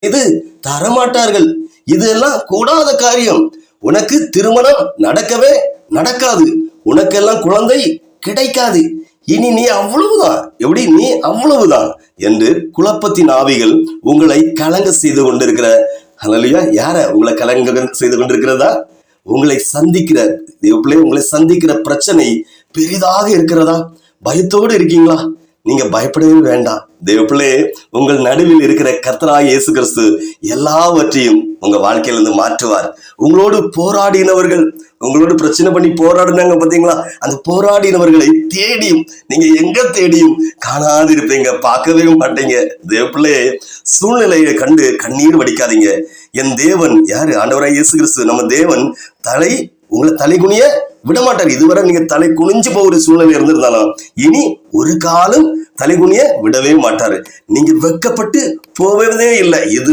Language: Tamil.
இது தரமாட்டார்கள். இதெல்லாம் கூடாத காரியம். உனக்கு திருமணம் நடக்கவே நடக்காது. உனக்கெல்லாம் குழந்தை கிடைக்காது. இனி நீ அவ்வளவுதான், எப்படி நீ அவ்வளவுதான் என்று குழப்பத்தின் ஆவிகள் உங்களை கலங்க செய்து கொண்டிருக்கிற, ஹல்லேலூயா, யார உங்களை கலங்க செய்து கொண்டிருக்கிறதா? உங்களை சந்திக்கிற தேவப்பிள்ளை, உங்களை சந்திக்கிற பிரச்சனை பெரிதாக இருக்கிறதா? பயத்தோடு இருக்கீங்களா? நீங்க பயப்படவே வேண்டாம். தேவப்பிள்ளை, உங்கள் நடுவில் இருக்கிற கர்த்தராகிய இயேசு கிறிஸ்து எல்லாவற்றையும் உங்க வாழ்க்கையிலிருந்து மாற்றுவார். உங்களோடு போராடினவர்கள், உங்களோடு பிரச்சனை பண்ணி போராடினாங்க பாத்தீங்களா, அந்த போராடினவர்களை தேடியும் நீங்க எங்க தேடியும் காணாதிருப்பீங்க, பார்க்கவே மாட்டீங்க. தேவப்பிள்ளை, சூழ்நிலையை கண்டு கண்ணீர் வடிக்காதீங்க. என் தேவன் யாரு? ஆண்டவராகிய இயேசு கிறிஸ்து. நம்ம தேவன் உங்களை தலை குனிய விட மாட்டார். இதுவரை நீங்க தலை குனிஞ்சு போகிற சூழ்நிலை இருந்திருந்தாலும் இனி ஒரு காலம் தலை குனிய விடவே மாட்டாரு. நீங்க வெட்கப்பட்டு போவதே இல்லை. இது